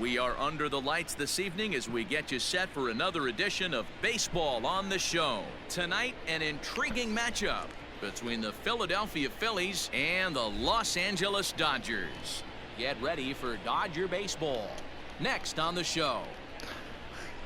We are under the lights this evening as we get you set for another edition of Baseball on the Show. Tonight, an intriguing matchup between the Philadelphia Phillies and the Los Angeles Dodgers. Get ready for Dodger baseball. Next on the show.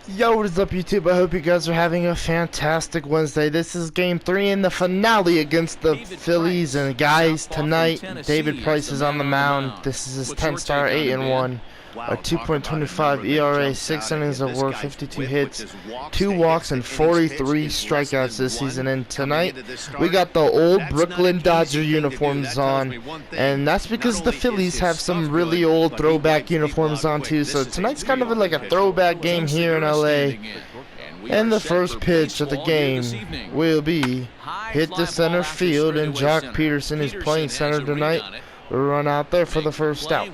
Yo, what is up, YouTube? I hope you guys are having a fantastic Wednesday. This is Game 3 in the finale against the Phillies. And guys, tonight, David Price is on the mound. This is his 10-star, 8-1. A 2.25 ERA, 6 innings of work, 52 hits, 2 walks, and 43 strikeouts this season. And tonight, we got the old Brooklyn Dodger uniforms on, and that's because the Phillies have some really old throwback uniforms on too. So tonight's kind of like a throwback game here in LA. And the first pitch of the game will be hit to center field, and Jock Peterson is playing center tonight. We'll run out there for the first out.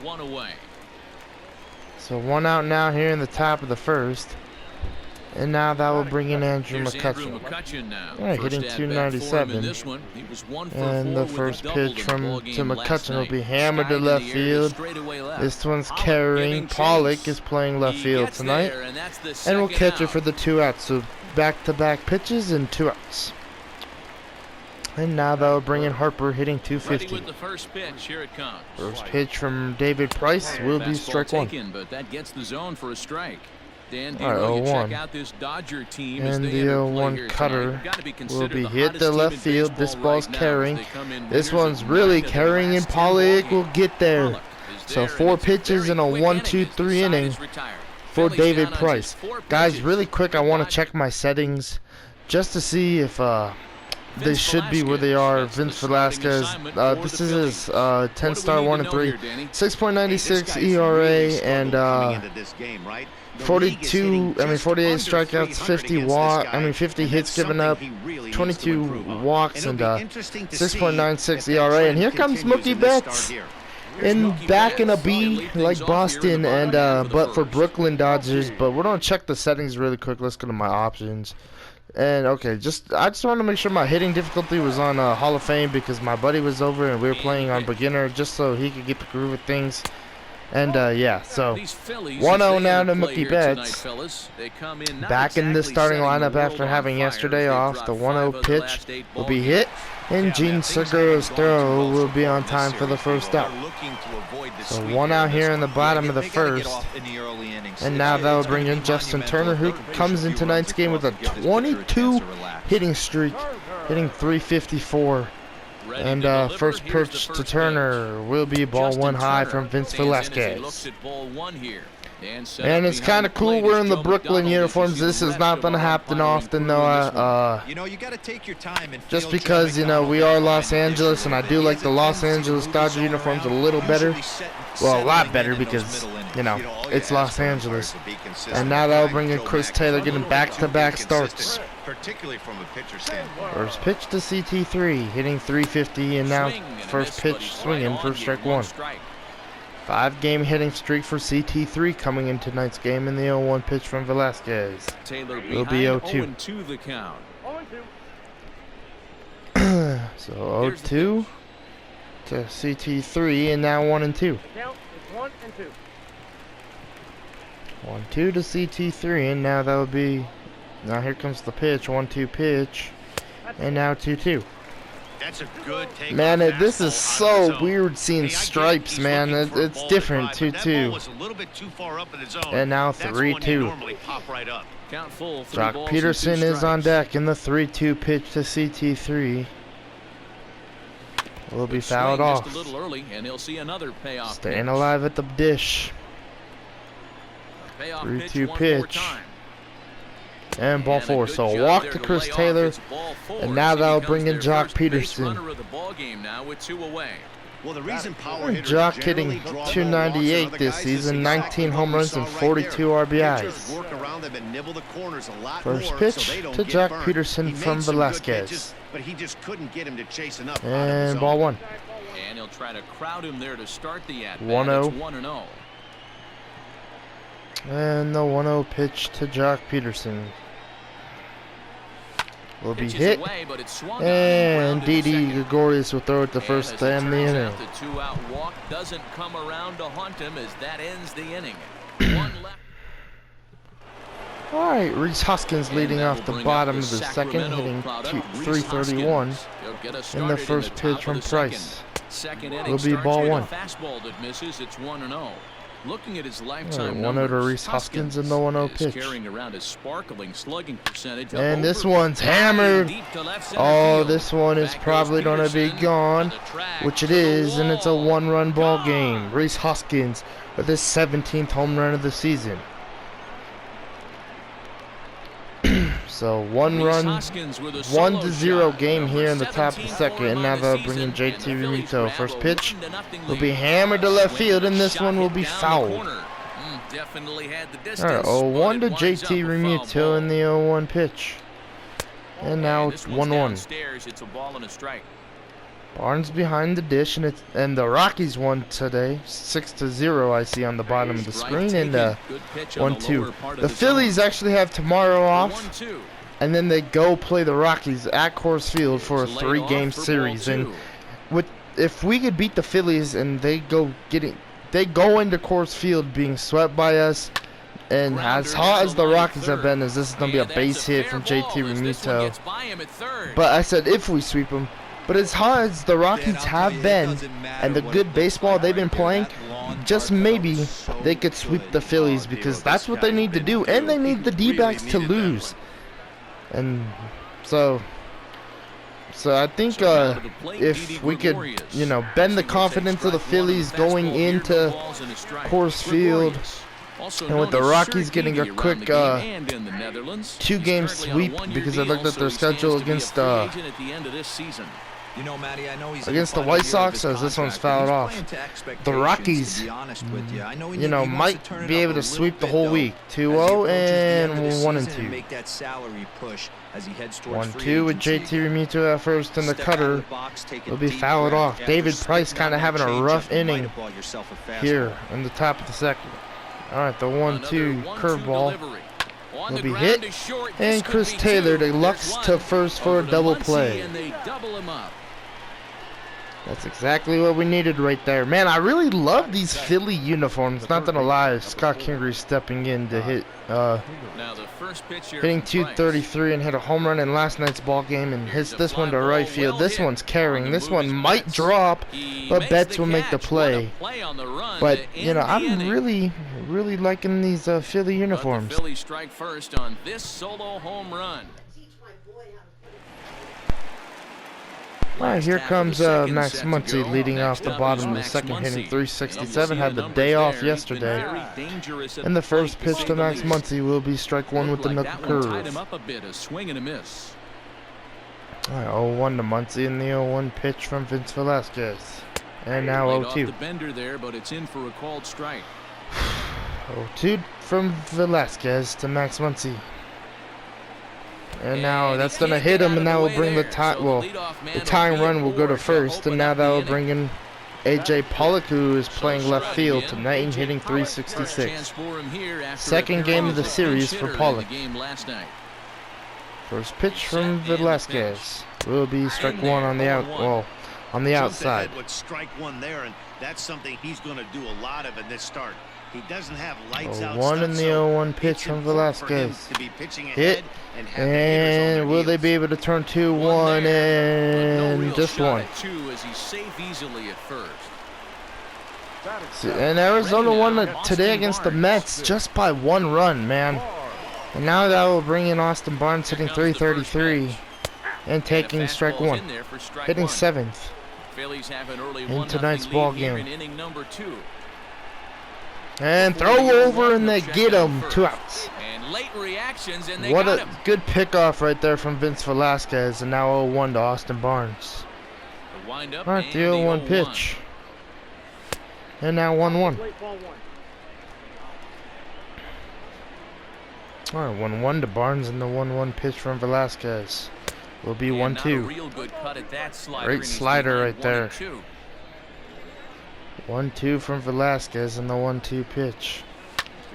So 1 out now here in the top of the first. And now that will bring in Andrew McCutchen. Alright, hitting 297. And the first pitch to McCutchen will be hammered to left field. This one's carrying. Pollock is playing left field tonight. And we'll catch it for the 2 outs. So back-to-back pitches and 2 outs. And now they'll bring in Harper, hitting 250. First pitch from David Price will be strike 1. But that gets the zone for a strike. Dan, all right, 0-1. And the 0-1 cutter will be hit to left field. This ball's carrying. This one's really carrying, and Pollock will get there. So 4 pitches in a 1-2-3 inning for David Price. Guys, really quick, I want to check my settings just to see if they should be where they are. Vince Velasquez, this is his 10-star 1-3, 6.96 ERA, and 48 strikeouts, 50 hits given up, 22 walks, and 6.96 ERA. And here comes Mookie Betts, back in a B like Boston, and but for Brooklyn Dodgers. But we're gonna check the settings really quick. Let's go to my options. And okay, I just wanted to make sure my hitting difficulty was on Hall of Fame, because my buddy was over and we were playing on beginner just so he could get the groove of things. And yeah, so 1-0 now to Mookie Betts. Back in the starting lineup after having yesterday off. The 1-0 pitch will be hit, and Gene Segura's throw will be on time for the first out. So 1 out here in the bottom of the first. And now that will bring in Justin Turner, who comes in tonight's game with a 22 hitting streak, hitting 354. And first pitch to Turner will be ball 1 high from Vince Velasquez. And it's kind of cool we're in the Brooklyn uniforms. This is not going to happen often, though. Just because, we are Los Angeles, and I do like the Los Angeles Dodger uniforms a little better. Well, a lot better, because, it's Los Angeles. And now that'll bring in Chris Taylor, getting back-to-back starts. First pitch to CT3, hitting 350, and now first pitch swinging for strike 1. 5-game hitting streak for CT3 coming in tonight's game, in the 0-1 pitch from Velasquez. Will be 0-2. So 0-2 to CT3, and now 1-2. 1-2 to CT3, and now that would be. Now here comes the pitch, 1-2 pitch, and now 2-2. Man, this is so weird seeing stripes, man. It's different, 2-2. And now 3-2. Jock Peterson is on deck in the 3-2 pitch to CT3. Will be fouled off. Staying alive at the dish. 3-2 pitch. And ball 4. So a walk to Chris Taylor. And now that'll bring in Jock Peterson. Jock hitting 298 this season, 19 home runs and 42 RBIs. First pitch to Jock Peterson from Velasquez. And ball 1. And he'll try to crowd him there to start the at-bat. 1-0. And the 1-0 pitch to Jock Peterson will be hit, and Didi Gregorius will throw it to first to end the inning. The 2-out walk doesn't come around to haunt him as that ends the inning. Alright, Rhys Hoskins leading off the bottom of the second, hitting 331. In the first pitch from Price. Will be ball one. Fastball that misses, it's 1-0. Looking at his lifetime 1-0 to Rhys Hoskins in the 1-0 pitch. Carrying around his sparkling slugging percentage. And this one's hammered. Oh, this one is probably going to be gone, which it is, and it's a one-run ball game. Rhys Hoskins with his 17th home run of the season. So 1-run, 1-0 game here in the top of the second, and now they'll bring in JT Realmuto. First pitch will be hammered to left field, and this one will be fouled. Alright, 0-1 to JT Realmuto in the 0-1 pitch. And now it's 1-1. Barnes behind the dish, and the Rockies won today, 6-0. I see on the bottom of the screen, and 1-2. The Phillies actually have tomorrow off, and then they go play the Rockies at Coors Field for a 3-game series. And if we could beat the Phillies and they go into Coors Field being swept by us, and as hot as the Rockies have been, as this is gonna be a base hit from JT Realmuto. But I said if we sweep them. But as hard as the Rockies have been, and the good baseball they've been playing, just maybe they could sweep the Phillies, because that's what they need to do, and they need the D-backs to lose. And so I think if we could, bend the confidence of the Phillies going into Coors Field, and with the Rockies getting a quick 2-game sweep, because I looked at their schedule against the White Sox, as this one's fouled off. The Rockies, might be able to sweep the whole week. 2-0 and 1-2. 1-2 with JT Realmuto at first, and the cutter will be fouled off. David Price kind of having a rough inning here in the top of the second. Alright, the 1-2 curveball will be hit, and Chris Taylor deluxe to first for a double play. That's exactly what we needed right there. Man, I really love these Philly uniforms. Not gonna lie, Scott Kingery stepping in to hit, hitting 233 and hit a home run in last night's ball game, and hits this one to right field. This one's carrying. This one might drop, but Betts will make the play. But I'm really liking these Philly uniforms. Phillies strike first on this solo home run. Alright, here comes Max Muncy leading off the bottom of the second, hitting 367. Had the day off yesterday. And the first pitch to Max Muncy will be strike one with the knuckle curve. Alright, 0-1 to Muncy in the 0-1 pitch from Vince Velasquez. And now 0-2. 0-2 from Velasquez to Max Muncy. And now that's going to hit him, and that will bring the tie. Well, the tying run will go to first, and now that will bring in A.J. Pollock, who is playing left field tonight and hitting 366. Second game of the series for Pollock. First pitch from Velasquez will be strike one on the outside. Strike one there, and that's something he's going to do a lot of in this start. He doesn't have lights out. 0-1 in the 0-1 pitch from Velasquez. Hit, and will they be able to turn 2-1 and just one? And Arizona won today against the Mets just by 1 run, man. And now that will bring in Austin Barnes hitting 333 and taking strike one, hitting 7th in tonight's ball game. And throw over, and they get him. 2 outs. What a good pickoff right there from Vince Velasquez, and now 0-1 to Austin Barnes. Alright, the 0-1 pitch. And now 1-1. Alright, 1-1 to Barnes, and the 1-1 pitch from Velasquez will be 1-2. Great slider right there. 1-2 from Velasquez, and the 1-2 pitch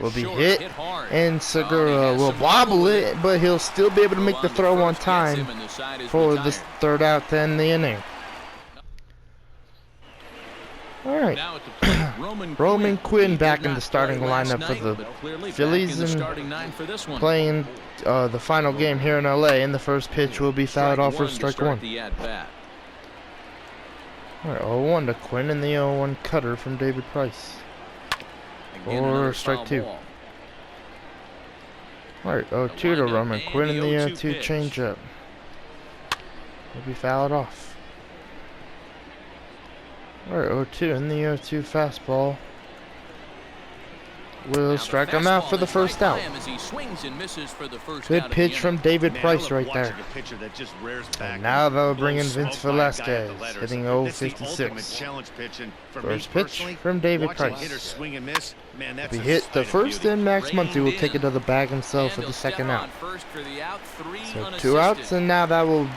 will be hit, and Segura will bobble it, but he'll still be able to make the throw on time for this 3rd out to end the inning. All right. Now at the plate, Roman Quinn back He did in the not starting play last lineup for night, the but clearly Phillies back in the and starting nine for this one. playing the final game here in LA. And the first pitch will be fouled off for strike one. All right, 0-1 to Quinn and the 0-1 cutter from David Price. Or strike two. All right, 0-2 to Roman Quinn and the 0-2 changeup. Will be fouled off. Alright, 0-2 and the 0-2 fastball will strike him out for the first out. Good pitch from David Price right there. And now they'll bring in Vince Velasquez, hitting 0-56. First pitch from David Price. If he hit the first, then Max Muncy will take it to the bag himself for the second out. So 2 outs, and now that will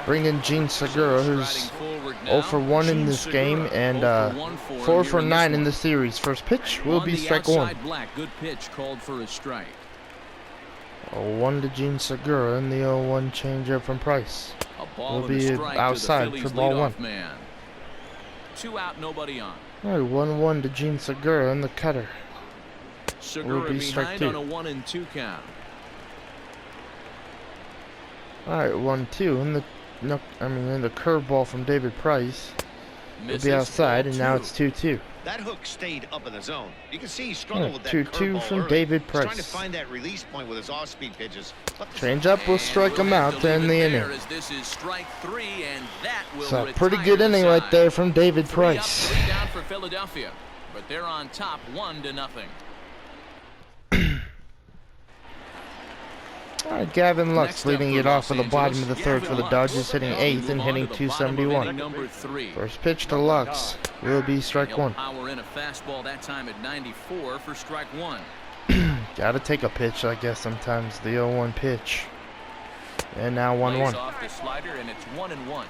bring in Gene Segura, who's 0 for 1 in this game and 4 for 9 in the series. First pitch will be strike one. Good pitch called for a strike. 0-1 to Gene Segura and the 0-1 changeup from Price. Will be outside for ball one. 2 out, nobody on. All right, 1-1 to Gene Segura and the cutter. Segura behind on a 1-2 count. All right, 1-2 and the the curveball from David Price will be outside, and now it's 2-2. That hook stayed up in the zone. You can see he struggled with that 2-2 from early. David Price. Trying to find that release point with his off-speed pitches. Changeup will strike him out to end the inning. This is strike 3, and that will so pretty good inning right there from David Price. 3 down for Philadelphia, but they're on top 1-0. All right, Gavin Lux leading it off for the bottom of the third for the Dodgers, hitting 8th and hitting .271. First pitch to Lux will be strike one. Power in a fastball that time at 94 for strike one. Gotta take a pitch, I guess, sometimes. The 0-1 pitch. And now 1-1. Off the slider, and it's 1-1.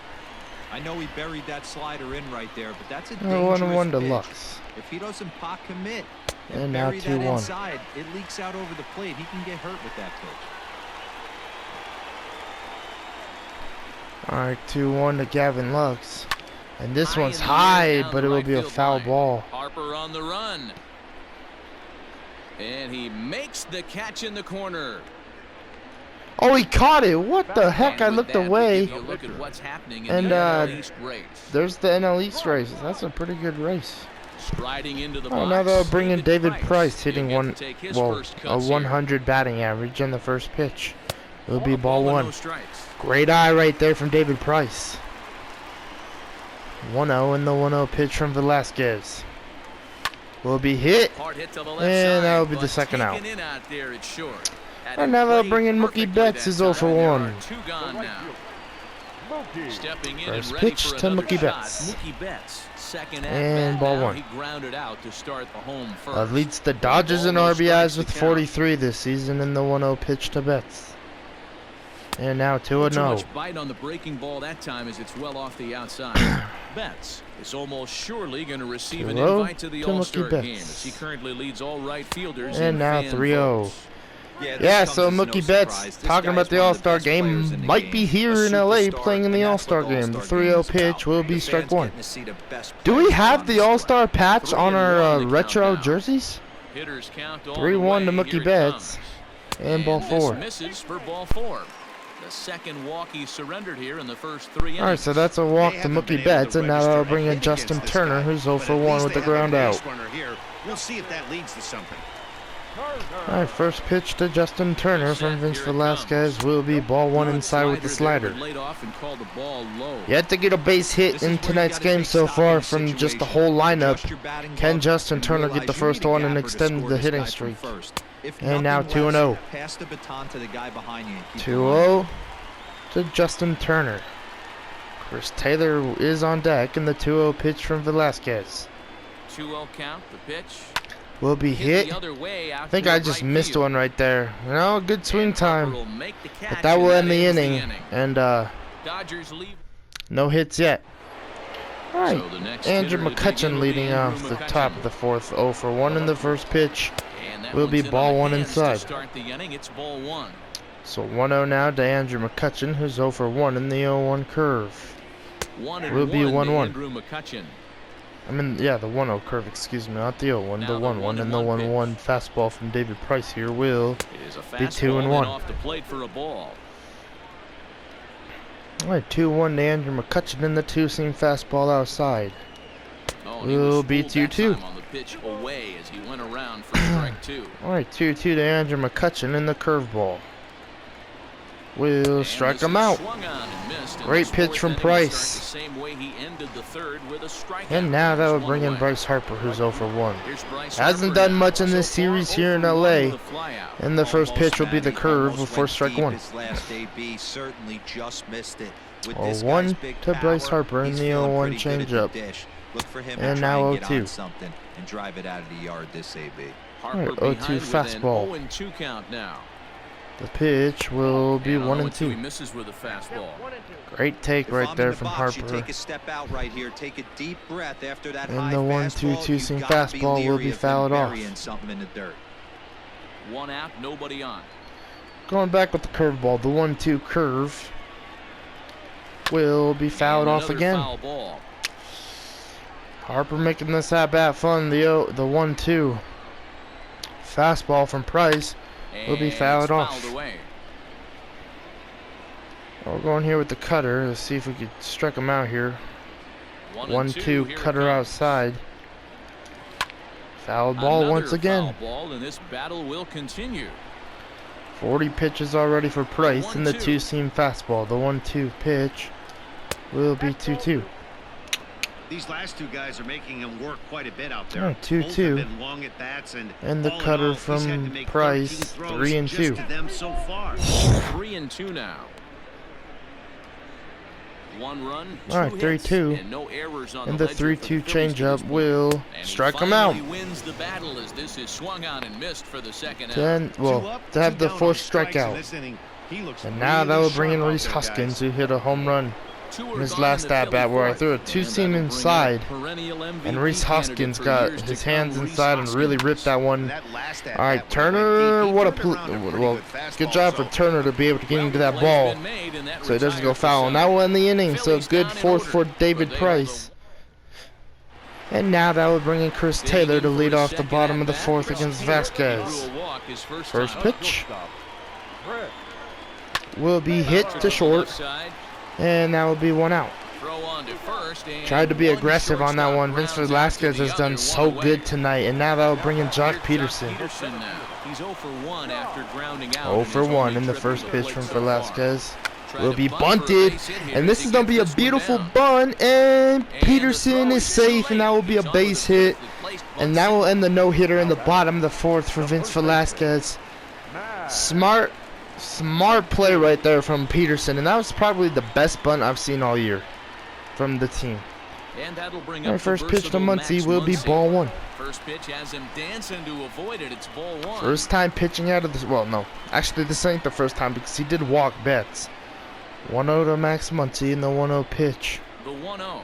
I know he buried that slider in right there, but that's a dangerous 1-1 to pitch. Lux. If he doesn't pot commit and now bury 2-1. that inside, it leaks out over the plate. He can get hurt with that pitch. Alright, 2-1 to Gavin Lux. And this one's high, but it will be a foul ball. Harper on the run. And he makes the catch in the corner. Oh, he caught it. What the heck? I looked away. Look at what's happening in And the NL East race. there's the NL East race. That's a pretty good race. Striding into the Oh, box. now they'll bring in David Price, hitting He'll get to take his first a cuts 100 batting average in the first pitch. It'll be ball Ball and one. no strikes. Great eye right there from David Price. 1-0 and the 1-0 pitch from Velasquez. Will be hit. Hard hit to the left And side, that'll be but the second out. taken in out there, it's short. And now they'll bring in Mookie Betts, who's 0 for 1. 2 gone now. Stepping in First and ready pitch for to another Mookie shot. Betts. Mookie Betts, second at And bat ball now. one. He grounded out to start the home first. Leads the Dodgers in Ball, no RBIs strikes with to count. 43 this season in the 1-0 pitch to Betts. And now Not too 2-0. much bite on the breaking ball that time as it's well off the outside. Betts is almost surely going to receive an 2-0 invite to the to All-Star Mookie game Betts. as he currently leads all right fielders And in now fan 3-0. votes. Yeah, so Mookie Betts, talking about the All-Star game, might be here in LA playing in the All-Star game. The 3-0 pitch will be strike one. Do we have the All-Star patch on our retro jerseys? Hitters count all 3-1 to the way. Mookie Here it Betts. comes. And ball this 4. misses for ball 4. The second walk he surrendered here in the first 3 innings. Alright, so that's a walk to Mookie Betts, and now they'll bring in Justin Turner, who's 0 for 1 with the ground out. We'll see if that leads to something. Alright, first pitch to Justin Turner from Vince Velasquez will be ball 1 inside with the slider. Laid off and called the ball low. Yet to get a base hit in tonight's game so far from just the whole lineup. Can Justin Turner get the first one and extend the hitting streak? And now 2-0. 2-0 to Justin Turner. Chris Taylor is on deck in the 2-0 pitch from Velasquez. 2-0 count, the pitch. Will be hit. The other way out I think toward I just right missed field. one right there. No, good swing And Harper time. will make the catch, But that will and end the ends inning. And Dodgers leave. no hits yet. Alright, So the next Andrew hitter to begin McCutcheon will leading be off Andrew the McCutcheon. top of the fourth. 0 for 1 in the first pitch. And that Will one's be in ball on 1 hands inside. To start the inning, it's ball 1. So 1-0 now to Andrew McCutcheon, who's 0 for 1 in the 0-1 curve. 1-1 Will be to 1-1. Andrew McCutcheon. I mean, yeah, the 1-0 curve, excuse me, not the 0-1, the 1-1, and the 1-1 fastball from David Price here will be 2-1. Off the plate for a ball. All right, 2-1 to Andrew McCutcheon in the two-seam fastball outside. Will be 2-2. On the pitch away as he went around for strike 2. All right, 2-2 to Andrew McCutcheon in the curveball. Will strike him out. Great pitch from Price. And now that will bring in Bryce Harper, who's 0 for 1. Hasn't done much in this series here in LA. And the first pitch will be the curve before strike 1. 0-1 to Bryce Harper in the 0-1 changeup. And now 0-2. Alright, 0-2 fastball. 0-2 count now. The pitch will be 1-2. He misses with a fastball. Great take right there from Harper. Take a step out right here. Take a deep breath after that. And the 1-2 two-seam fastball will be fouled off. One out, nobody on. Going back with the curveball, the 1-2 curve will be fouled off again. Foul ball. Harper making this at-bat fun. The 1-2 fastball from Price will be fouled off. We're going here with the cutter. Let's see if we could strike him out here. 1-2 cutter outside. Foul ball once again. Foul ball, and this battle will continue. 40 pitches already for Price in the two-seam fastball. The 1-2 pitch will be 2-2. These last two guys are making him work quite a bit out there. 2-2. And the cutter from Price, 3-2. 3-2 now. One run, all right, 3-2. and no errors on and the 3-2 changeup will strike him out. Wins the battle as this is swung on and missed for the second to have the fourth strikeout. And now that will bring in Rhys Hoskins, who hit a home run in his last at-bat where I threw a two-seam inside, and Rhys Hoskins got his hands inside and really ripped that one. All right, Turner, good job for Turner to be able to get into that ball so he doesn't go foul. And that will end the inning, so good fourth for David Price. And now that will bring in Chris Taylor to lead off the bottom of the fourth against Vasquez. First pitch will be hit to short. And that will be 1 out. Tried to be aggressive on that one. Vince Velasquez has done so good tonight. And now that will bring in Jock Peterson. 0 for 1 in the first pitch from Velasquez. Will be bunted. And this is going to be a beautiful bunt. And Peterson is safe. And that will be a base hit. And that will end the no-hitter in the bottom of the fourth for Vince Velasquez. Smart play right there from Peterson, and that was probably the best bunt I've seen all year from the team. And that'll bring up first pitch to Muncy will be ball 1. First pitch has him dancing to avoid it. It's ball 1. First time pitching out of this. Well, no, actually this ain't the first time because he did walk Betts. 1-0 to Max Muncy in the 1-0 pitch. The 1-0.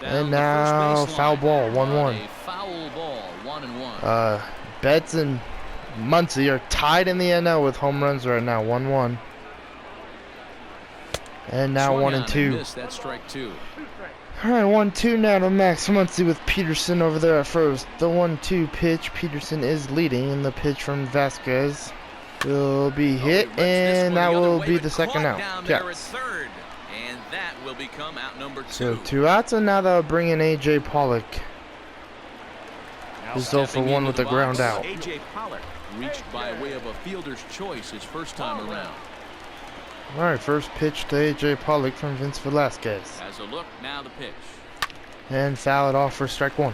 And now foul ball 1-1. Foul ball 1-1. Betts and Muncy are tied in the NL with home runs right now, 1-1. And now 1-2. That's strike 2. All right, 1-2 now to Max Muncy with Peterson over there at first. The 1-2 pitch, Peterson is leading, and the pitch from Vasquez will be hit, and that will be the second out. Yes. And that will become out number 2. So 2 outs, and now they'll bring in A.J. Pollock. Who's 0 for 1 with the ground out. A.J. Pollock reached by way of a fielder's choice his first time around. All right, first pitch to A.J. Pollock from Vince Velasquez. As a look, now the pitch. And foul it off for strike 1.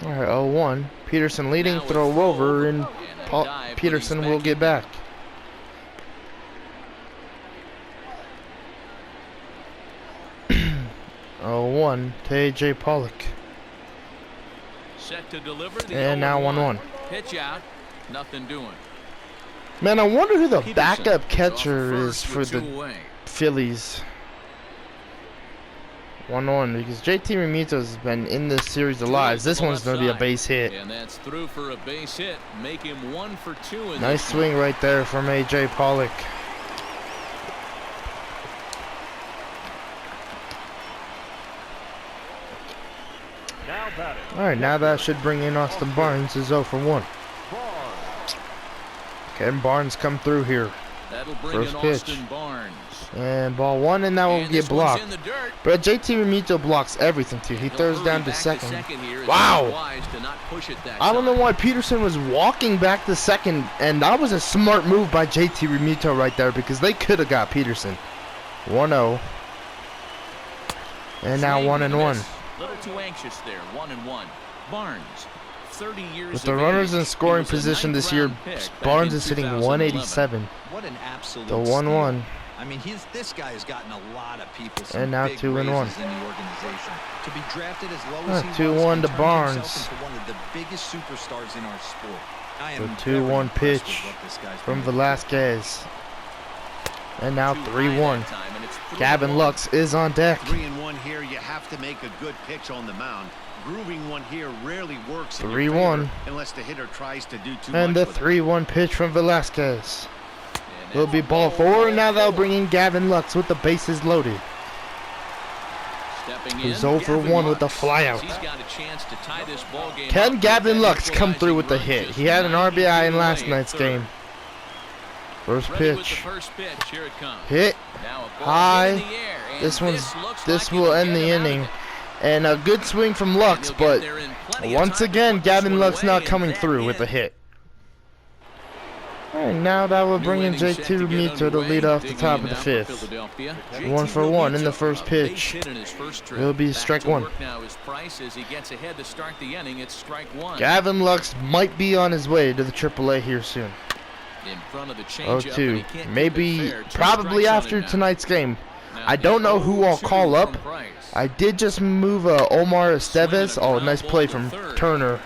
All right, 0-1. Peterson leading, throw over, and Peterson will get back. Oh, 1 to A.J. Pollock. Set to deliver the and now 1-1. Pitch out, nothing doing. Man, I wonder who the backup catcher is for the Phillies. 1-1 because JT Realmuto's been in this series a lot. This one's going to be a base hit. And that's through for a base hit. Make him 1 for 2. Nice swing right there from A.J. Pollock. Alright, now that should bring in Austin Barnes is 0 for 1. Can Barnes come through here? That'll bring First in pitch. Austin Barnes. And ball 1, and that will And get this one's blocked. in the dirt. But JT Remito blocks everything too. He He'll throws hurry down to back second. here as Wow. it's wise to not push it that I don't know time. why Peterson was walking back to second, and that was a smart move by JT Remito right there because they could have got Peterson. 1-0. And now Swing 1 and 1. miss. Little too anxious there. 1-1. Barnes, 30 years With the of runners age. in scoring He was a position this year, ninth-round pick back Barnes in is hitting 2011. 187. What an absolute The 1-1. steal. I mean, this guy has gotten a lot of people some And now big 2 and 1. raises in the organization. To be drafted as low Ah, as he 2-1 was to and turn himself Barnes. into one of the biggest superstars in our sport. I am The very 2-1 impressed pitch with what this guy's from been able to do. Velasquez. And now Too high 3-1. that time, and it's 3-1. Gavin Lux is on deck. 3-1 here. You have to make a good pitch on the mound. Grooving one here rarely works. in your 3-1. favor unless the hitter tries to do too And much the with it. 3-1 pitch from Velasquez. And Will that's be ball 4, and now they'll bring in Gavin Lux with the bases loaded. Stepping He's in, 0 for Gavin 1 with the Lux. flyout. He's got a chance to tie this ball game Can up Gavin with Lux that come through with the equalizing hit? run He had an just RBI in 92 last away night's at game. third. First Ready with the pitch. first pitch. Here it comes. Hit. Now a ball High. hit in the air, and This looks like will it'll end get the him out of inning. it. And a good swing from Lux, And he'll but get there in plenty of once time to again, put this Gavin one Lux away, not and coming that through with the is. hit. Alright, now that will bring in New inning set JT to get Remito to underway. lead off the Digging top in of the now for 5th. Philadelphia. 1 for 1 in the first A base pitch. hit in his first trip. It'll be Back strike to 1. work now is Price as he gets ahead to start the inning. It's strike 1. Gavin Lux might be on his way to the AAA here soon. In front of the changeup, and 0-2. he can't keep it Maybe, fair. 2 probably strikes on after him now. tonight's game. Now I don't know who I'll 0-2 call up. from Price. I did just move Omar Estevez. Swinging a Oh, nice ground play ball from to third. Turner.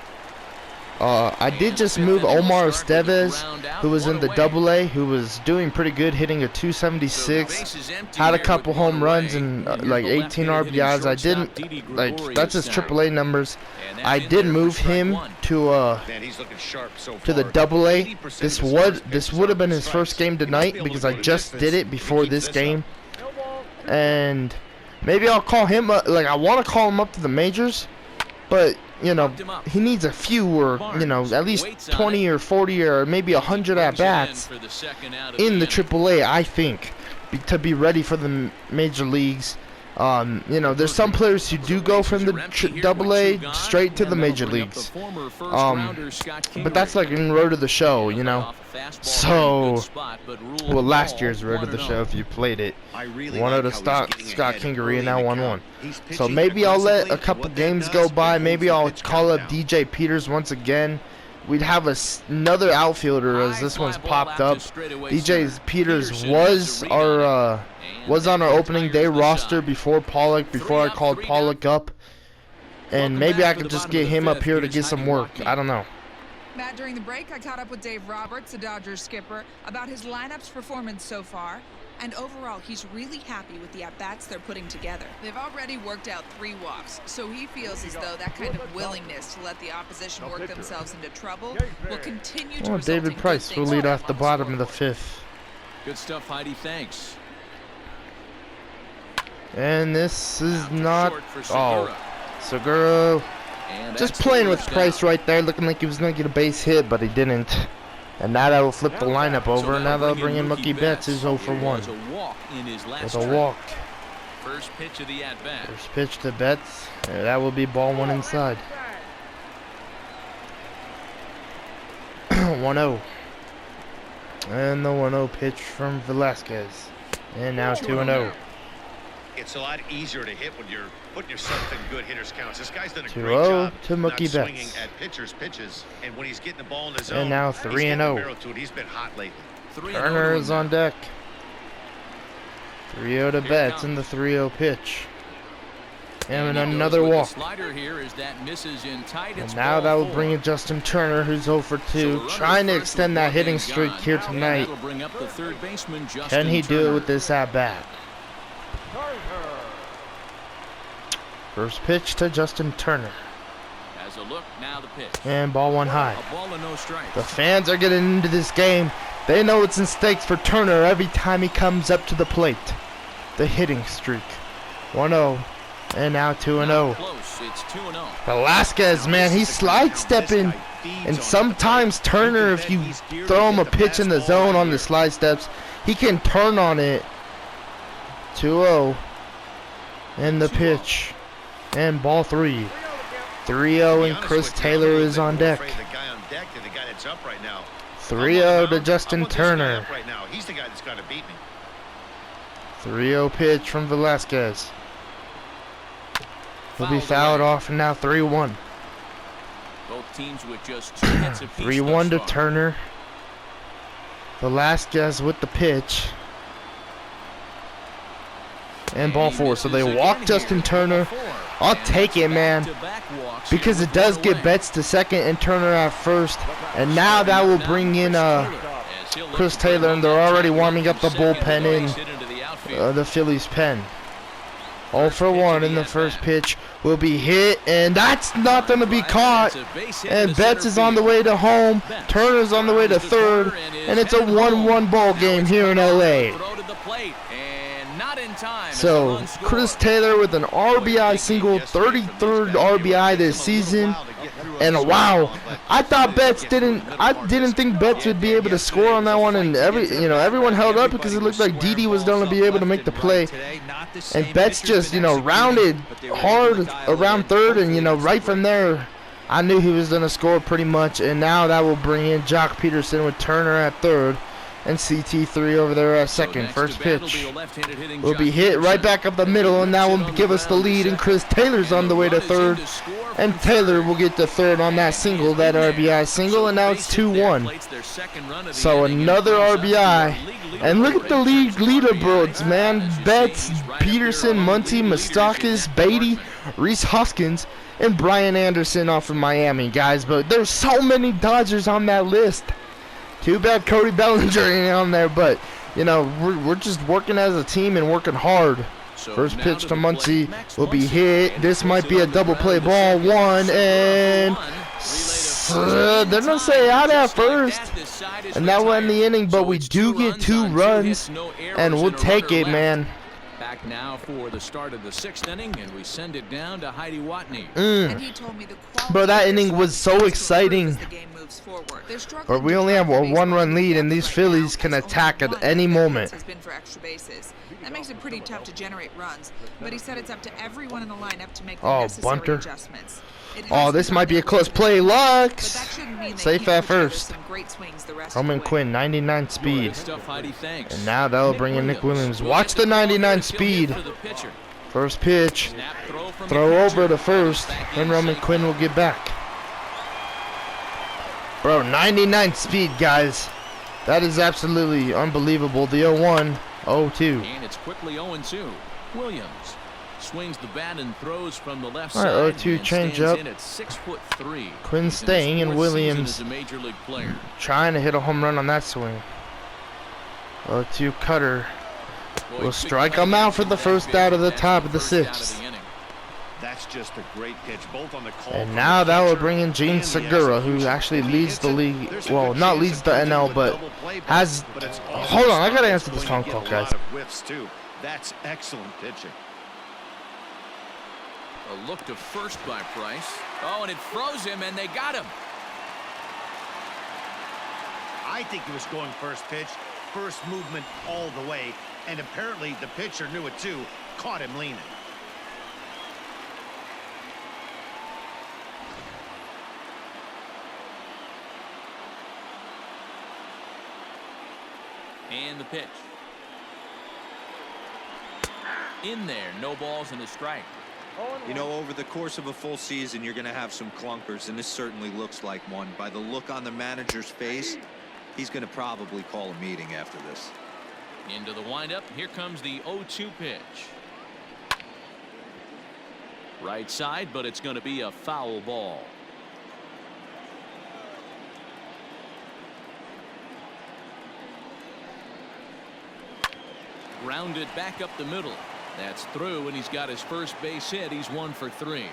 I did just move Omar Estevez, who was in the AA, who was doing pretty good, hitting a 276. Had a couple home runs and like 18 RBIs. I didn't, like, that's his AAA numbers. I did move him to Man, he's looking sharp so to the far. AA. 80% of This his would first this pitches would have are been his strikes. first game He might tonight be able because to I go the just distance did it if he before keeps this up. game. And maybe I'll call him up. Like, I want to call him up to the majors, but you know, he needs a few, or you know, at least 20 or 40 or maybe 100 at bats in the AAA. I think to be ready for the major leagues. You know, there's some players who do go from the AA straight to the major leagues. But that's like in Road to the Show, you know. So, well, last year's Road to the Show, if you played it. I really 1-0 like to how he's getting Scott ahead Kingery, early and now in the 1-1. count. He's So pitching maybe I'll let a aggressively. couple What that games does, go it by. holds Maybe the I'll pitch call count up down. DJ Peters once again. We'd have another outfielder as this one's popped up. DJ Peters was on our opening day roster before Pollock, before I called Pollock up. And maybe I could just get him up here to get some work. I don't know. Matt, during the break, I caught up with Dave Roberts, the Dodgers skipper, about his lineup's performance so far. And overall, he's really happy with the at-bats they're putting together. They've already worked out 3 walks, so he feels as though that kind of willingness to let the opposition work themselves into trouble will continue to Oh, result David in good Price will things lead for off them the on bottom of the scoreboard. 5th. Good stuff, Heidi. Thanks. And this is Out to not. short for Oh, Segura. Segura. And Just that's the playing with first Price down. right there, looking like he was going to get a base hit, but he didn't. And now that will flip the lineup over. Now they'll bring in Mookie Betts, who's 0 for 1 It was a walk in his last with a trip. walk. First pitch of the at-bat. First pitch to Betts. And that will be ball 1 inside. 1-0. And the 1-0 pitch from Velasquez. And now 2-0. It's a lot easier to hit when you're putting yourself in good hitters counts. This guy's done a 2-0 great job to not Mookie swinging Betts. at pitchers' pitches, and when he's getting the ball in his And zone, now he's 3-0. getting the barrel to it. He's been hot lately. 3-0 Turner to is him on now. deck. 3-0 to Here Betts comes. in the 3-0 pitch. And he goes another with the walk. slider here as that misses in tight. It's And now ball that will 4. bring in Justin Turner, who's 0 for 2, So the runner trying to first extend with that one hitting man streak gone. here And tonight. that'll bring up the third baseman, Justin Can he do it Turner. with this at-bat? First pitch to Justin Turner. As a look, now the pitch. And ball 1 high. A ball and no strikes. The fans are getting into this game. They know it's in stakes for Turner every time he comes up to the plate. The hitting streak. 1-0 And now 2-0. Close. It's 2-0. Velasquez, man, he's slide stepping. And sometimes Turner, if you throw him a pitch in the zone on the slide steps, he can turn on it. 2-0. And the pitch. And ball 3. 3-0, and Chris Taylor is on deck. 3-0 to Justin Turner. 3-0 pitch from Velasquez. He'll be fouled off, and now 3-1. Both teams with just 2 hits apiece. 3-1 to Turner. Velasquez with the pitch. And ball 4. So they walk Justin Turner. I'll take it, man, because it does get Betts to second and Turner at first. And now that will bring in Chris Taylor, and they're already warming up the bullpen in the Phillies' pen. 0 for 1 in the first pitch will be hit, and that's not going to be caught. And Betts is on the way to home. Turner's on the way to third, and it's a 1-1 ball game here in LA. So Chris Taylor with an RBI single, 33rd RBI this season. And wow, I thought I didn't think Betts would be able to score on that one, and everyone held up because it looked like Didi was going to be able to make the play. And Betts just, rounded hard around third, and right from there, I knew he was going to score pretty much. And now that will bring in Jock Peterson with Turner at third. And CT3 over there at second. First pitch will be hit right back up the middle, and that will give us the lead. And Chris Taylor's on the way to third, and Taylor will get the third on that single, that RBI single, and now it's 2-1. So another RBI, and look at the league leaderboards, man. Betts, Peterson, Muncy, Moustakas, Beatty, Reese Hoskins, and Brian Anderson off of Miami, guys. But there's so many Dodgers on that list. Too bad Cody Bellinger ain't on there, but, we're just working as a team and working hard. First pitch to Muncy will be hit. This might be a double play ball. 1, and they're going to say out at first. And that will end the inning, but we do get 2 runs, and we'll take it, man. Back now for the start of the 6th inning, and we send it down to Heidi Watney. Bro, that inning was so exciting. But we only have a 1-run lead, and these Phillies can attack at any moment. That makes it pretty tough to generate runs, but he said it's up to everyone in the lineup to make the necessary necessary adjustments. Oh, this might be a close play. Lux! Safe at first. Roman Quinn, 99 speed. And now that'll bring in Nick Williams. Watch the 99 speed. First pitch. Throw over to first, and Roman Quinn will get back. Bro, 99 speed, guys. That is absolutely unbelievable. The 0-1, 0-2. And it's quickly 0-2. Williams swings the bat and throws from the left side. All right, 0-2 change up. 6'3". Quinn staying, and Williams a major league player. Trying to hit a home run on that swing. 0-2 cutter will strike him out for the first out of the top of the 6th. That's just a great pitch, both on the call. And now that will bring in Gene Segura, who actually leads the league. Well, not leads the NL, but has. Hold on, I gotta answer this phone call, guys. That's excellent pitching. A look to first by Price. Oh, and it froze him, and they got him. I think he was going first pitch, first movement all the way, and apparently the pitcher knew it too, caught him leaning. And the pitch. In there, no balls and a strike. Over the course of a full season, you're going to have some clunkers, and this certainly looks like one. By the look on the manager's face, he's going to probably call a meeting after this. Into the windup. Here comes the 0-2 pitch. Right side, but it's going to be a foul ball. Grounded back up the middle. That's through, and he's got his first base hit. He's 1 for 3.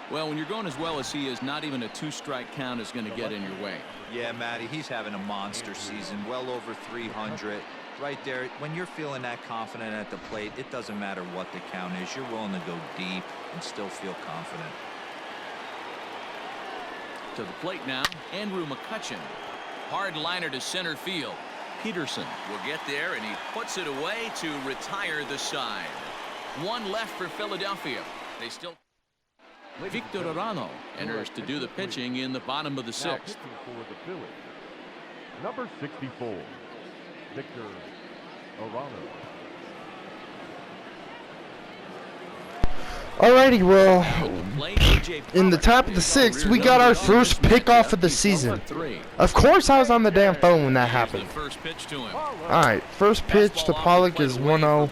Well, when you're going as well as he is, not even a 2-strike count is going to get in your way. Yeah, Matty, he's having a monster season, well over 300. Right there, when you're feeling that confident at the plate, it doesn't matter what the count is. You're willing to go deep and still feel confident. To the plate now, Andrew McCutcheon. Hard liner to center field. Peterson will get there, and he puts it away to retire the side. One left for Philadelphia. They still... Victor Arano enters to do the pitching in the bottom of the sixth. For the Phillies, number 64, Victor Arano. Alrighty, well, in the top of the sixth, we got our first pickoff of the season. Of course, I was on the damn phone when that happened. Alright, first pitch to Pollock is 1-0.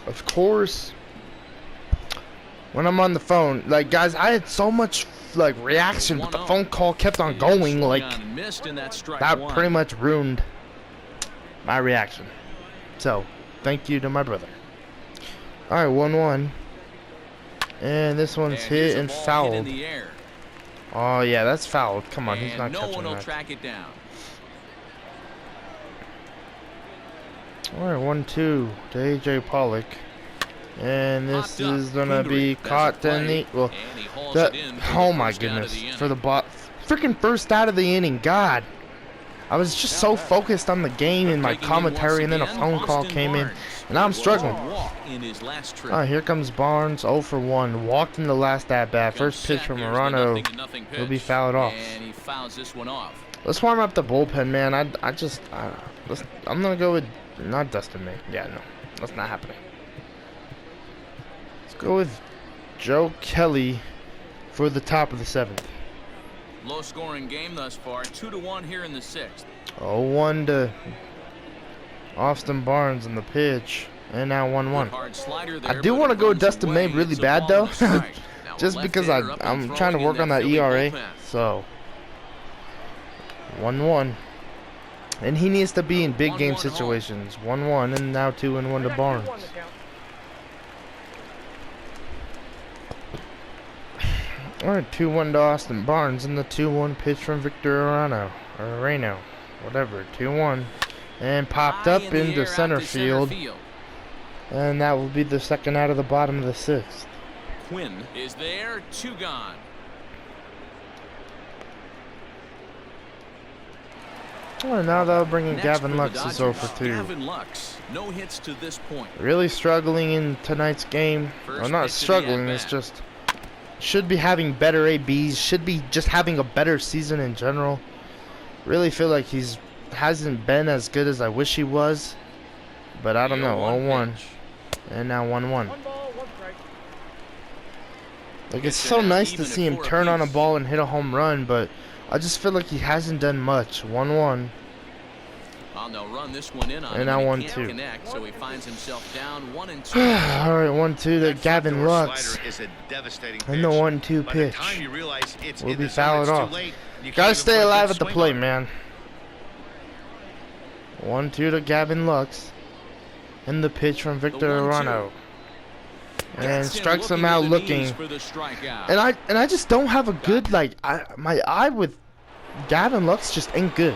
Of course, when I'm on the phone, like, guys, I had so much, like, reaction, but the phone call kept on going, like, that pretty much ruined my reaction. So, thank you to my brother. Alright, 1-1. And this one's hit and fouled. Oh, yeah, that's fouled. Come on, he's not catching that. Track it down. Alright, 1-2 to AJ Pollock. And this is gonna be caught in the... Well, that... Oh my goodness. For the freaking first out of the inning. God. I was just so focused on the game and my commentary, and then a phone call came in. And now I'm struggling. Alright, here comes Barnes. 0 for 1. Walked in the last at-bat. First pitch from Arano. He'll be fouled off. Let's warm up the bullpen, man. I'm gonna go with... Not Dustin May. Yeah, no. That's not happening. Let's go with Joe Kelly for the top of the seventh. Low scoring game thus far. 2-1 here in the sixth. 0-1 to Austin Barnes in the pitch. And now 1-1. I do want to go with Dustin May really bad, though. Just because I'm trying to work on that ERA. So, 1-1. And he needs to be in big game situations. 1-1 and now 2-1 to Barnes. Alright, 2-1 to Austin Barnes and the 2-1 pitch from Victor Arano. Or Arano. Whatever. 2-1. And popped up into center field. And that will be the second out of the bottom of the sixth. Quinn is there. 2 gone. Oh, now that'll bring in Gavin Lux is 0 for 2. Gavin Lux, no hits to this point. Really struggling in tonight's game. Well, not struggling, it's just should be having better ABs, should be just having a better season in general. Really feel like hasn't been as good as I wish he was. But I don't know. 0-1. And now 1-1. Like, it's so nice to see him turn on a ball and hit a home run, but I just feel like he hasn't done much. 1-1. Run this one in on and now 1-2. So he finds himself down 1-2. Alright, 1-2 to Gavin Lux. And the 1-2 pitch will be fouled off. Gotta stay alive at the plate, man. 1-2 to Gavin Lux. And the pitch from Victor Arano. And strikes him out looking. And I just don't have a good, like, my eye with Gavin Lux just ain't good.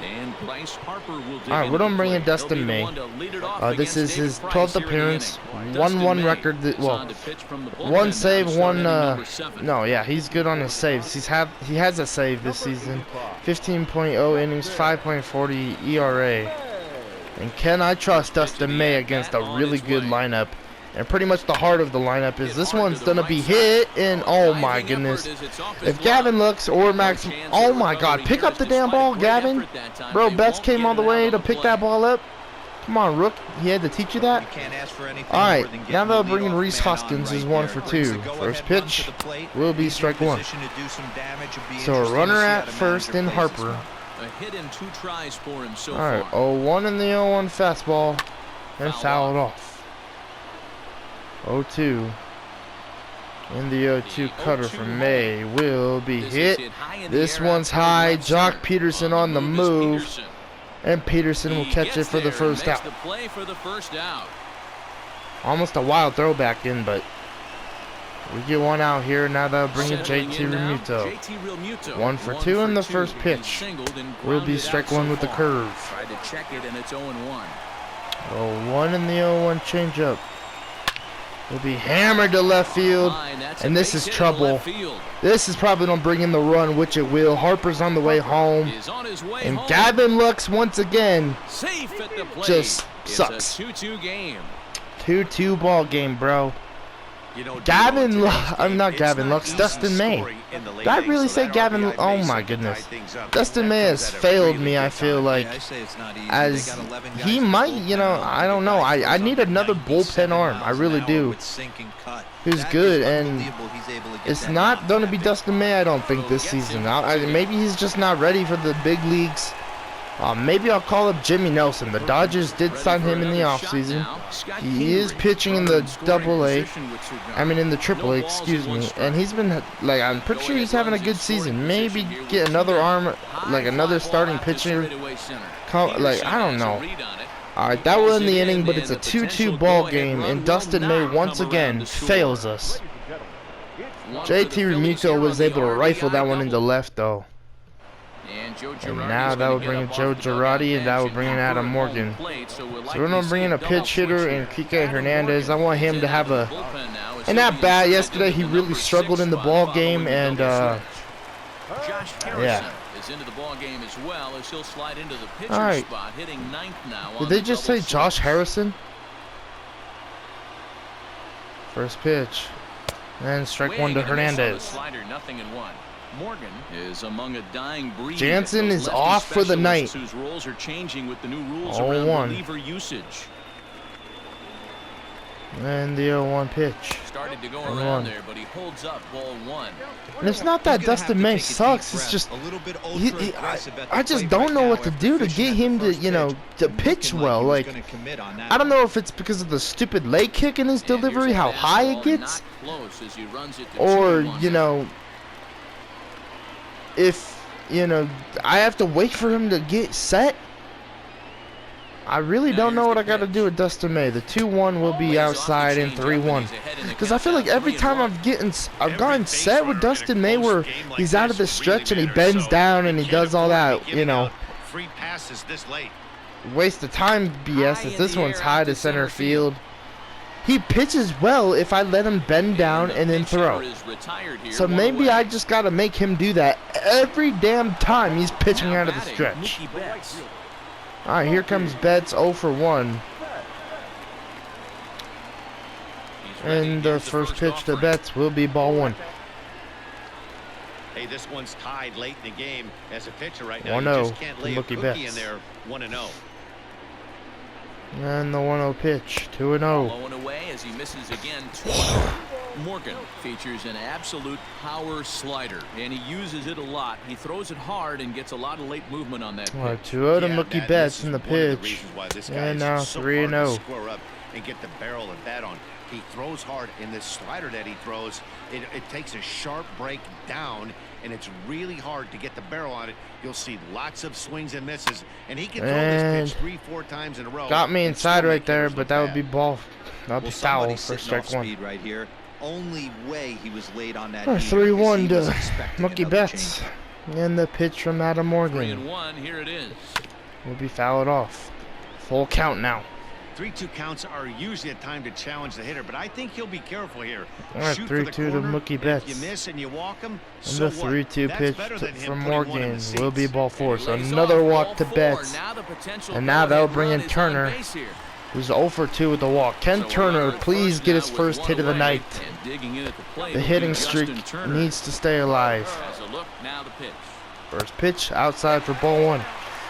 Alright, we're gonna bring in Dustin May. This is his 12th appearance. 1-1 record. Well, 1 save, 1 no, yeah, he's good on his saves. He has a save this season. 15.0 innings, 5.40 ERA. And can I trust Dustin May against a really good lineup? And pretty much the heart of the lineup is this one's gonna be hit, and oh my goodness. If Gavin Lux or Max, oh my god, pick up the damn ball, Gavin. Bro, Betts came all the way to pick that ball up. Come on, Rook, he had to teach you that? Alright, now they'll bring in Reese Hoskins as 1 for 2. First pitch will be strike 1. So a runner at first in Harper. Alright, 0-1 in the 0-1 fastball. And fouled off. 0-2. And the 0-2 cutter from May will be hit. This one's high. Jock Peterson on the move. And Peterson will catch it for the first out. Almost a wild throwback in, but We get one out here. Now that'll bring in JT Realmuto. 1 for 2 in the first pitch. Will be strike one with the curve. Tried to check it, and it's 0-1. Oh, 1 in the 0-1 changeup. Will be hammered to left field, and this is trouble. This is probably gonna bring in the run, which it will. Harper's on the way home, and Gavin Lux once again just sucks. 2-2 game. 2-2 ball game, bro. Gavin, I'm not Gavin Lux, Dustin May. Did I really say Gavin? Oh my goodness. Dustin May has failed me, I feel like. As he might, you know, I don't know. I need another bullpen arm. I really do. Who's good, and it's not going to be Dustin May, I don't think, this season. Maybe he's just not ready for the big leagues. Maybe I'll call up Jimmy Nelson. The Dodgers did sign him in the offseason. He is pitching in the in the AAA, excuse me. And he's been, like, I'm pretty sure he's having a good season. Maybe get another arm, like another starting pitcher. Like, I don't know. Alright, that was in the inning, but it's a 2-2 ball game. And Dustin May once again fails us. JT Realmuto was able to rifle that one into left, though. And now that will bring in Joe Girardi, and that will bring in Adam Morgan. So we're going to bring in a pitch hitter and Kike Hernandez. I want him to have a... And that bat yesterday, he really struggled in the ball game, and yeah. Alright. Did they just say Josh Harrison? First pitch. And strike one to Hernandez. Morgan is among a dying breed. Jansen is off for the night. Whose roles are changing with the new rules 0-1. around reliever usage. And the 0-1 pitch. Started to go around there, but he holds up ball 1. And it's not that Dustin May sucks. It's just I just don't know what to do to get him to, you know, to pitch well. Like, I don't know if it's because of the stupid leg kick in his delivery, how high it gets, or, you know, if, you know, I have to wait for him to get set. I really don't know what I got to do with Dustin May. The 2-1 will be outside and 3-1. Because I feel like every time I've gotten set with Dustin May where he's out of the stretch and he bends down and he does all that, you know, waste of time BS. As this one's high to center field. He pitches well if I let him bend down and then throw. So maybe I just got to make him do that every damn time he's pitching out of the stretch. Alright, here comes Betts, 0 for 1. And the first pitch to Betts will be ball 1. Hey, this one's tied late in the game as a pitcher right now. 1-0 to Mookie Betts. In there, 1-0. And the 1-0 pitch, 2-0. Blowing away as he misses again. 2-0. Morgan features an absolute power slider, and he uses it a lot. He throws it hard and gets a lot of late movement on that pitch. 2-0 to Mookie Betts in the pitch. And now 3-0. And get the barrel of that on. He throws hard, in this slider that he throws, it takes a sharp break down, and it's really hard to get the barrel on it. You'll see lots of swings and misses, and he can throw this pitch 3-4 times in a row. Got me inside right there, but that would be ball. That'd be foul for strike 1. Right here. Only way he was late on that. 3-1 to Mookie Betts. And the pitch from Adam Morgan. 3-1, here it is. Will be fouled off. Full count now. 3-2 counts are usually a time to challenge the hitter, but I think he'll be careful here. All right, 3-2 to Mookie Betts. If you miss and you walk him, and the 3-2 pitch from Morgan will be ball 4. So another walk to Betts. And now that'll bring in Turner, who's 0 for 2 with the walk. Ken Turner, please get his first hit of the night. The hitting streak needs to stay alive. First pitch outside for ball 1.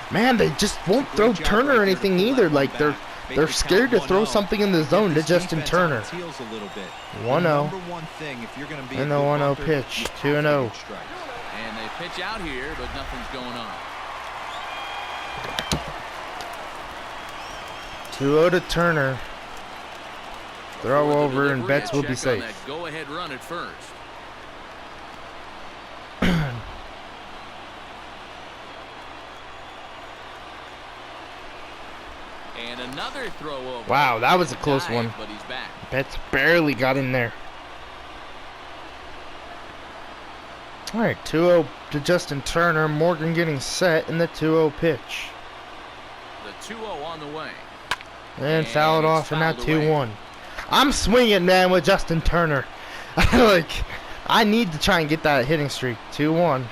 Man, they just won't throw Turner or anything either. Like, they're scared to throw something in the zone to Justin Turner. 1-0. And the 1-0 pitch. 2-0. And they pitch out here, but nothing's going on. 2-0 to Turner. Throw over and Betts will be safe. Go ahead run at first. And another throw over. Wow, that was a close one. But he's back. Betts barely got in there. All right, 2-0 to Justin Turner. Morgan getting set in the 2-0 pitch. The 2-0 on the way. And fouled off, and now 2-1. I'm swinging, man, with Justin Turner. Like, I need to try and get that hitting streak. 2-1.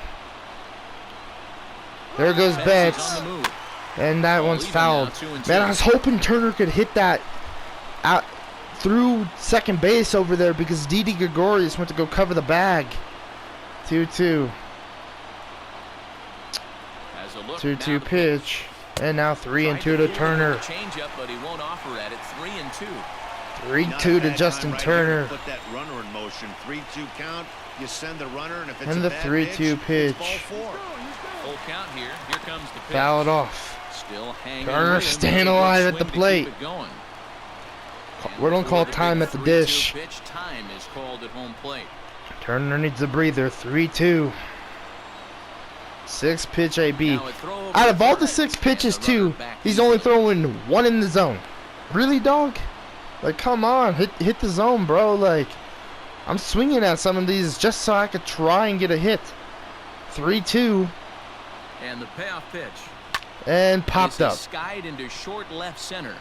There goes Betts. And that one's fouled. Man, I was hoping Turner could hit that out through second base over there because Didi Gregorius went to go cover the bag. 2-2. 2-2 pitch. And now 3-2 to Turner. 3-2 to Justin Turner. Put that runner in motion. 3-2 count. You send the runner, and if it's And the 3-2 pitch. Full count here. Here comes the pitch. Fouled off. Still hanging. Turner staying alive at the plate. We don't call time at the dish. Time is called at home plate. Turner needs a breather. 3-2. 6 pitch AB. Out of all the 6 pitches, too, he's only throwing 1 in the zone. Really, dog? Like, come on, hit the zone, bro. Like, I'm swinging at some of these just so I could try and get a hit. 3-2. And the payoff pitch. And popped up. Skied into short left center.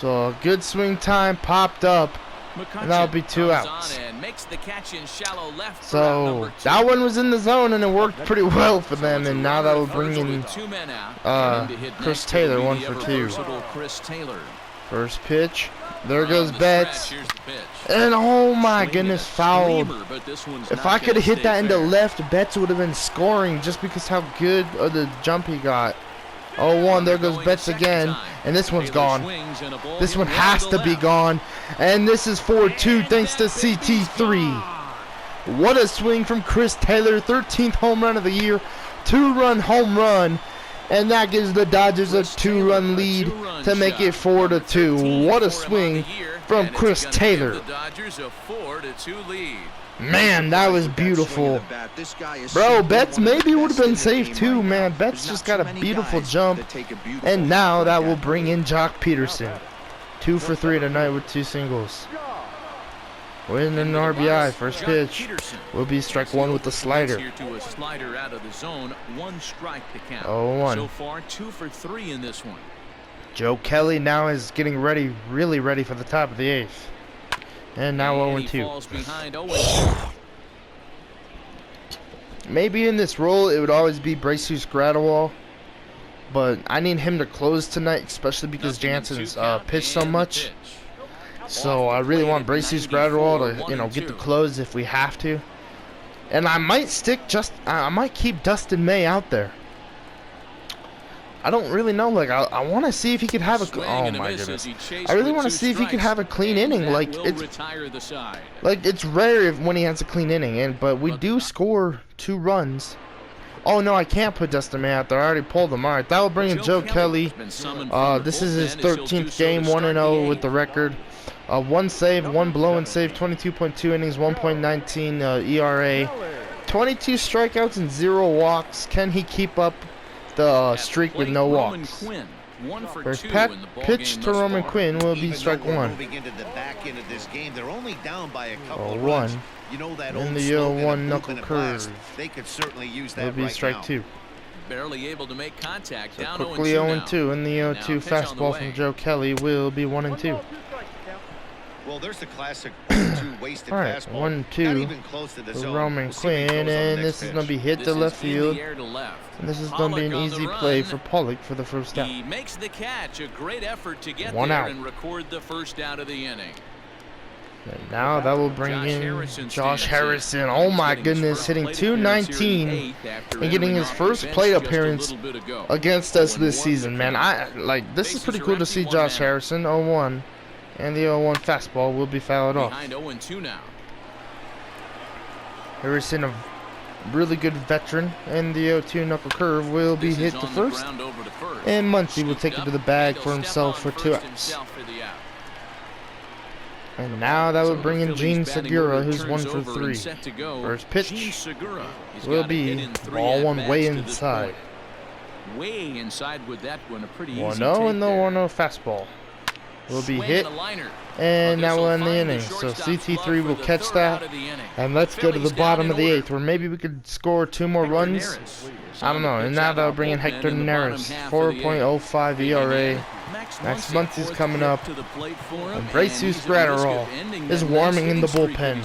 So a good swing time, popped up, and that'll be 2 outs. And makes the catch in shallow left. So that one was in the zone, and it worked pretty well for them. And now that'll bring in Chris Taylor, 1 for 2. First pitch. There goes Betts. And oh my goodness, fouled. If I could have hit that into left, Betts would have been scoring just because how good of the jump he got. 0-1, there goes Betts again. And this one's gone. This one has to be gone. And this is 4-2 thanks to CT3. What a swing from Chris Taylor. 13th home run of the year. 2-run home run. And that gives the Dodgers a 2-run lead to make it 4-2. What a swing from Chris Taylor. Man, that was beautiful. Bro, Betts maybe would have been safe too, man. Betts just got a beautiful jump. And now that will bring in Jock Peterson. 2 for 3 tonight with 2 singles. With an RBI, first pitch will be strike 1 with the slider. 0-1. So far, 2 for 3 in this one. Joe Kelly now is getting ready, really ready for the top of the 8th. And now 0-2. Maybe in this role it would always be Jesus Gradwell, but I need him to close tonight, especially because Jansen's pitched so much. So I really want Jesus Gradwell to, get the close if we have to. And I might I might keep Dustin May out there. I don't really know. Like, I want to see if he could have a. Oh my goodness! I really want to see if he could have a clean inning. Like it's rare when he has a clean inning, but we do score 2 runs. Oh no, I can't put Dustin May out there. I already pulled him. All right, that will bring in Joe Kelly. This is his 13th game, 1-0 with the record. 1 save, 1 blown save, 22.2 innings, 1.19 ERA, 22 strikeouts and 0 walks. Can he keep up the streak with no walks? First pitch to Roman Quinn will be strike 1. 0-1. And the 0-1 knuckle curve will be strike 2. Barely able to make contact. So quickly 0-2, and the 0-2 fastball from Joe Kelly will be 1-2. Well, there's the classic 2 wasted fastball. 1-2 to Roman Quinn, and this is going to be hit to left field. And this is going to be an easy play for Pollock for the first out. He makes the catch, a great effort to get 1 there out. and record the first out of the inning. And now that will bring in Josh Harrison. Oh my goodness, hitting .219 and getting his first plate appearance against us this season, man. This is pretty cool to see Josh Harrison. 0-1. And the 0-1 fastball will be fouled off. Behind 0-2 now. Harrison, a really good veteran, and the 0-2 knuckle curve will be hit to first. And Muncy will take it to the bag for himself for 2 outs. And now that will bring in Gene Segura, who's 1 for 3. First pitch will be ball 1 way inside. Way inside with that one, a pretty easy 1-0 and the 1-0 fastball. will be hit. And now we'll end the inning. So CT3 will catch that. And let's go to the bottom of the 8th, where maybe we could score 2 more runs. I don't know. And now they'll bring in Hector Neris. 4.05 ERA. Max Muncy's coming up. And Jesus Gratterall is warming in the bullpen.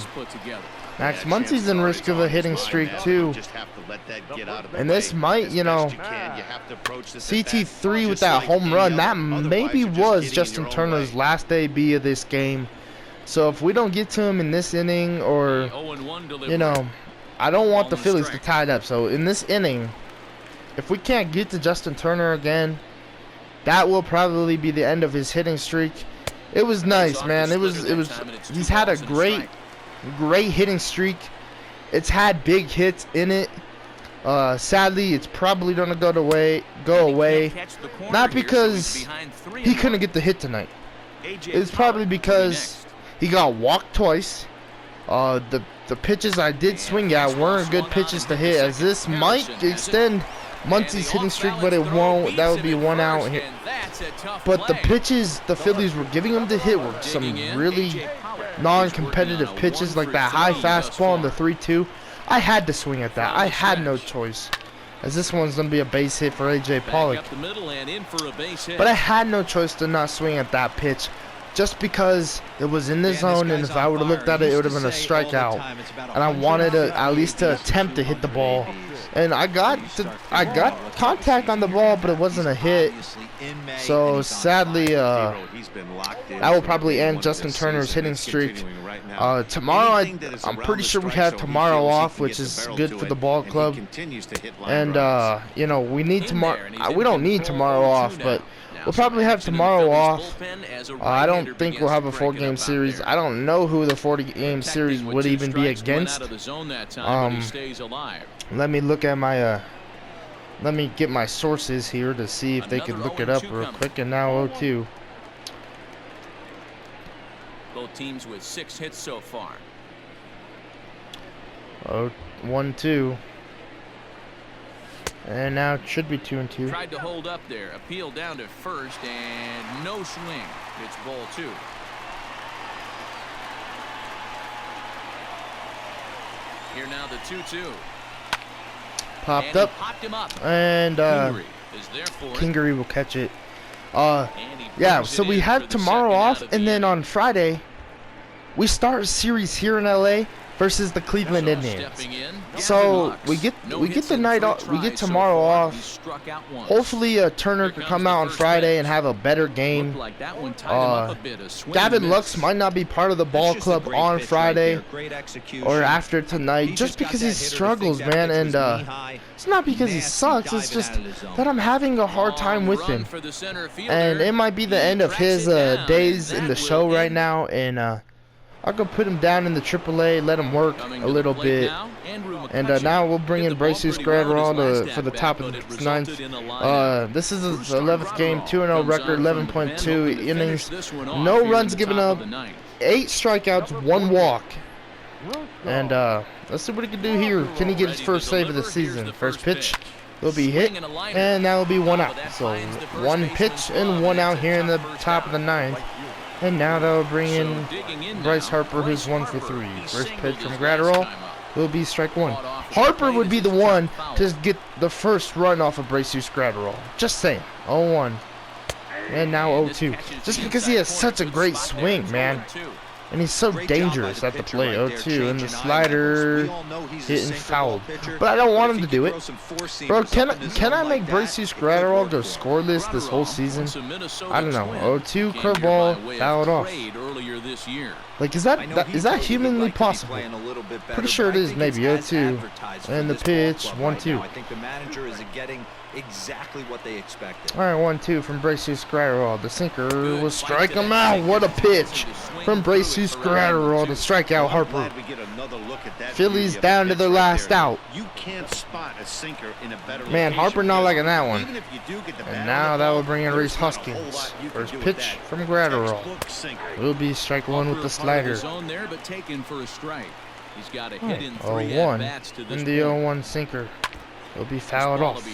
Max Muncy's in risk of a hitting streak too. And this might, you know, CT3 with that home run, that maybe was Justin Turner's last AB of this game. So if we don't get to him in this inning, or, you know, I don't want the Phillies to tie it up. So in this inning, if we can't get to Justin Turner again, that will probably be the end of his hitting streak. It was nice, man. He's had a great hitting streak. It's had big hits in it. Sadly, it's probably gonna go away. Not because he couldn't get the hit tonight. It's probably because he got walked twice. The pitches I did swing at weren't good pitches to hit, as this might extend Muncy's hitting streak, but it won't. That would be 1 out here. But the pitches the Phillies were giving him to hit were some really non-competitive pitches, like that high fastball and the 3-2. I had to swing at that. I had no choice, as this one's going to be a base hit for A.J. Pollock. But I had no choice to not swing at that pitch, just because it was in the zone, and if I would have looked at it, it would have been a strikeout. And I wanted to at least to attempt to hit the ball. And I got contact on the ball, but it wasn't a hit. So sadly, that will probably end Justin Turner's hitting streak. Tomorrow, I'm pretty sure we have tomorrow off, which is good for the ball club. And you know, we need tomorrow. We don't need tomorrow off, but we'll probably have tomorrow off. I don't think we'll have a 4-game series. I don't know who the 40-game series would even be against. Let me look at my let me get my sources here to see if they could look it up real quick. And now 0-2. Both teams with 6 hits so far. 1-2. And now it should be 2-2. Tried to hold up there. Appeal down to first, and no swing. It's ball 2. Here now the 2-2. Popped up. And Kingery will catch it. Yeah, so we have tomorrow off, and then on Friday we start a series here in LA versus the Cleveland Indians. So we get the night off. We get tomorrow off. Hopefully, Turner could come out on Friday and have a better game. Gavin Lux might not be part of the ball club on Friday or after tonight, just because he struggles, man. And it's not because he sucks. It's just that I'm having a hard time with him, and it might be the end of his days in the show right now. And I'll go put him down in the AAA, let him work a little bit. And now we'll bring in Jesus Gratterall for the top of the 9th. This is his 11th game, 2-0 record, 11.2 innings, no runs given up, 8 strikeouts, 1 walk. And let's see what he can do here. Can he get his first save of the season? First pitch will be hit, and that will be 1 out. So 1 pitch and 1 out here in the top of the 9th. And now they'll bring in Bryce Harper, who's 1 for 3. First pitch from Gratterall will be strike 1. Harper would be the one to get the first run off of Jesus Gratterall. Just saying. 0-1. And now 0-2. Just because he has such a great swing, man. And he's so dangerous at the plate. 0-2. And the slider hitting foul. But I don't want him to do it. Bro, can I make Jesus Gratterall go scoreless this whole season? I don't know. 0-2 curveball, fouled off. Like, is that humanly possible? Pretty sure it is, maybe. 0-2. And the pitch, 1-2. I think the manager is getting exactly what they expected. All right, 1-2 from Jesus Gratterall. The sinker will strike him out. What a pitch from Jesus Gratterall to strike out Harper. Phillies down to their last out. You can't spot a sinker in a better Man, Harper not liking that one. And now that will bring in Reese Hoskins. First pitch from Gratterall will be strike 1 with the slider. He's got a hit in 3 0-1. at-bats to this And the 0-1 sinker will be fouled off.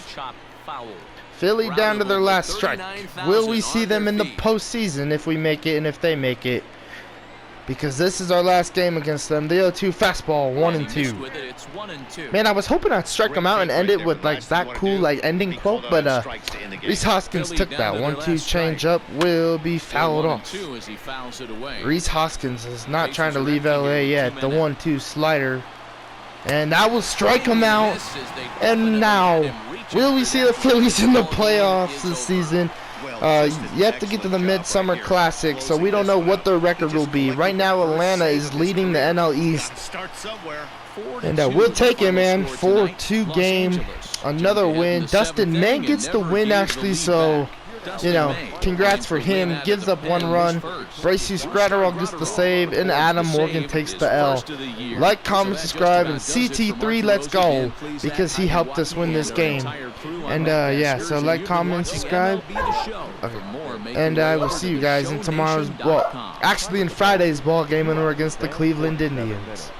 Philly down to their last strike. Will we see them in the postseason if we make it and if they make it? Because this is our last game against them. The 0-2 fastball, 1-2. Man, I was hoping I'd strike them out and end it with like that cool like ending quote, but Rhys Hoskins took that 1-2 change up, will be fouled off. Rhys Hoskins is not trying to leave LA yet. The 1-2 slider, and that will strike him out. And now, will we see the Phillies in the playoffs this season? Yet to get to the Midsummer Classic, so we don't know what their record will be. Right now, Atlanta is leading the NL East. And we'll take it, man. 4-2 game, another win. Dustin May gets the win, actually, so, you know, congrats for him. Gives up 1 run. Bracy Scratterall gets the save, and Adam Morgan takes the L. Like, comment, subscribe, and CT3, let's go, because he helped us win this game. And, yeah, so like, comment, subscribe. Okay. And I will see you guys in tomorrow's, well, actually in Friday's ball game when we're against the Cleveland Indians.